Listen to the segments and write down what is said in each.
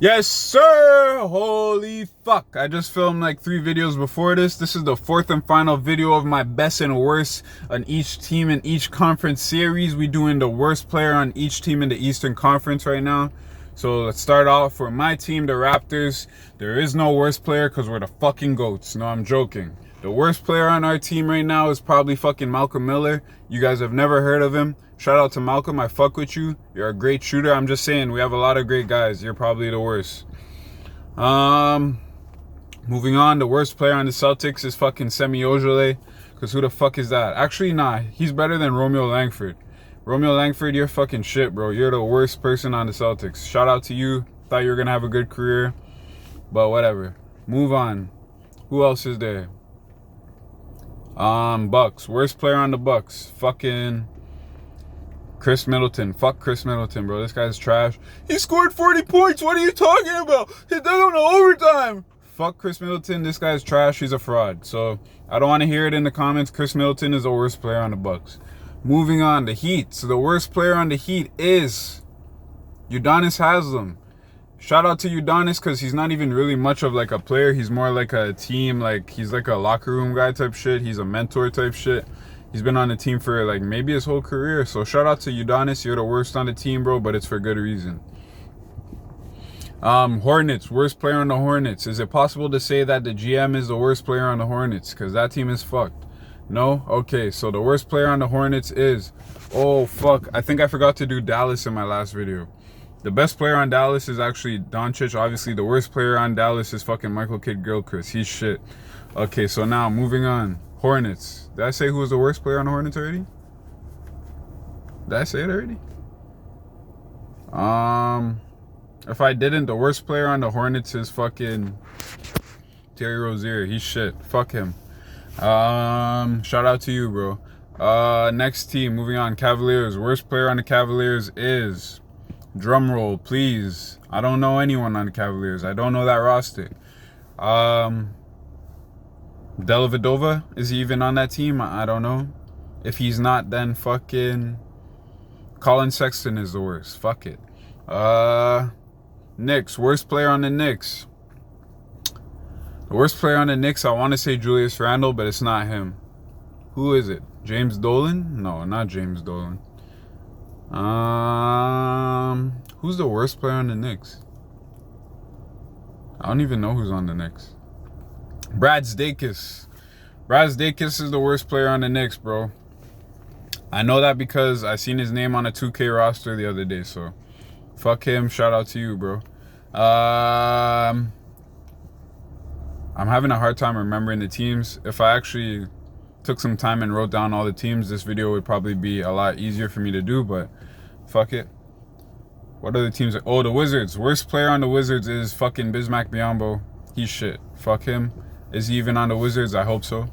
Yes, sir! Holy fuck. I just filmed like 3 videos before this. This is the 4th and final video of my best and worst on each team in each conference series. We doing the worst player on each team in the Eastern Conference right now. So let's start off for my team, the Raptors. There is no worst player because we're the fucking GOATs. No, I'm joking. The worst player on our team right now is probably fucking Malcolm Miller. You guys have never heard of him. Shout out to Malcolm. I fuck with you. You're a great shooter. I'm just saying, we have a lot of great guys. You're probably the worst. Moving on, the worst player on the Celtics is fucking Semi Ojeleye. Because who the fuck is that? Actually, nah. He's better than Romeo Langford. Romeo Langford, you're fucking shit, bro. You're the worst person on the Celtics. Shout out to you. Thought you were going to have a good career. But whatever. Move on. Who else is there? Bucks. Worst player on the Bucks. Fucking Chris Middleton. Fuck Chris Middleton, bro. This guy's trash. He scored 40 points. What are you talking about? He did it on overtime. Fuck Chris Middleton. This guy's trash. He's a fraud. So I don't want to hear it in the comments. Chris Middleton is the worst player on the Bucks. Moving on, the Heat. So the worst player on the Heat is Udonis Haslem. Shout out to Udonis because he's not even really much of like a player. He's more like a team, like he's like a locker room guy type shit. He's a mentor type shit. He's been on the team for like maybe his whole career. So shout out to Udonis. You're the worst on the team, bro, but it's for good reason. Hornets. Worst player on the Hornets. Is it possible to say that the GM is the worst player on the Hornets? Because that team is fucked. No? Okay, so the worst player on the Hornets is... Oh, fuck. I think I forgot to do Dallas in my last video. The best player on Dallas is actually Doncic. Obviously, the worst player on Dallas is fucking Michael Kidd-Gilchrist. He's shit. Okay, so now, moving on. Hornets. Did I say who was the worst player on the Hornets already? Did I say it already? If I didn't, the worst player on the Hornets is fucking Terry Rozier. He's shit. Fuck him. Shout out to you, bro. Next team, moving on. Cavaliers. Worst player on the Cavaliers is... Drum roll, please. I don't know anyone on the Cavaliers. I don't know that roster. Dellavedova, is he even on that team? I don't know. If he's not, then fucking Colin Sexton is the worst. Fuck it. Knicks. Worst player on the Knicks. The worst player on the Knicks, I want to say Julius Randle, but it's not him. Who is it? James Dolan? No, not James Dolan. Who's the worst player on the Knicks? I don't even know who's on the Knicks. Brad Zdakis. Brad Zdakis is the worst player on the Knicks, bro. I know that because I seen his name on a 2K roster the other day, so fuck him. Shout out to you, bro. I'm having a hard time remembering the teams. If I actually took some time and wrote down all the teams, this video would probably be a lot easier for me to do, but fuck it. What other teams? Oh, the Wizards. Worst player on the Wizards is fucking Bismack Biyombo. He's shit. Fuck him. Is he even on the Wizards? I hope so. Is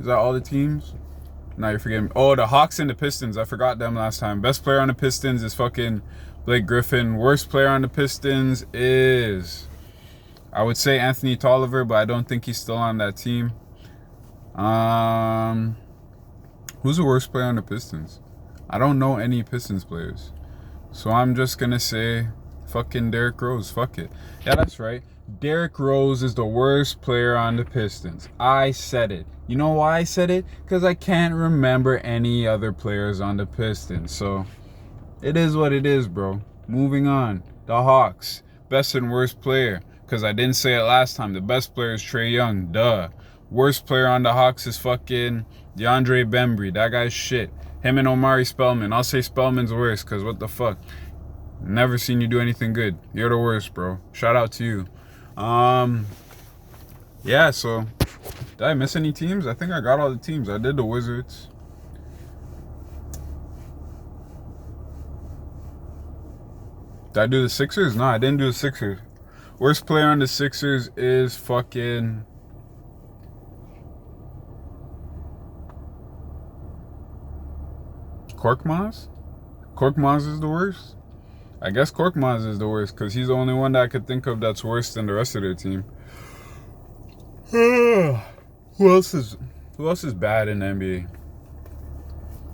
that all the teams? Now you're forgetting me. Oh, the Hawks and the Pistons. I forgot them last time. Best player on the Pistons is fucking Blake Griffin. Worst player on the Pistons is... I would say Anthony Tolliver, but I don't think he's still on that team. Who's the worst player on the Pistons? I don't know any Pistons players. So I'm just going to say fucking Derrick Rose. Fuck it. Yeah, that's right. Derrick Rose is the worst player on the Pistons. I said it. You know why I said it? Because I can't remember any other players on the Pistons. So it is what it is, bro. Moving on. The Hawks. Best and worst player. Because I didn't say it last time. The best player is Trae Young. Duh. Worst player on the Hawks is fucking DeAndre Bembry. That guy's shit. Him and Omari Spellman. I'll say Spellman's worst because what the fuck. Never seen you do anything good. You're the worst, bro. Shout out to you. Yeah, so did I miss any teams? I think I got all the teams. I did the Wizards. Did I do the Sixers? No, I didn't do the Sixers. Worst player on the Sixers is fucking... Korkmaz? Korkmaz is the worst? I guess Korkmaz is the worst because he's the only one that I could think of that's worse than the rest of their team. Who else is bad in the NBA?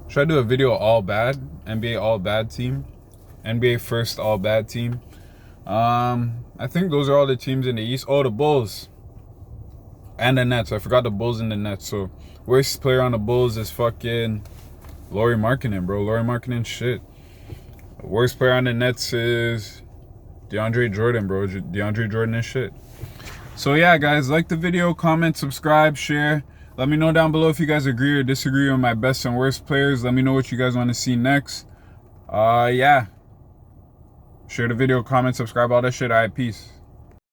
Should I do a video all bad? NBA all bad team? NBA first all bad team. I think those are all the teams in the East. Oh, the Bulls and the Nets. I forgot the Bulls and the Nets. So worst player on the Bulls is fucking Lauri Markkanen, bro. Lauri Markkanen, shit. Worst player on the Nets is DeAndre Jordan, bro. DeAndre Jordan is shit. So yeah, guys, like the video, comment, subscribe, share. Let me know down below if you guys agree or disagree on my best and worst players. Let me know what you guys want to see next. Yeah. Share the video, comment, subscribe, all that shit. All right, peace.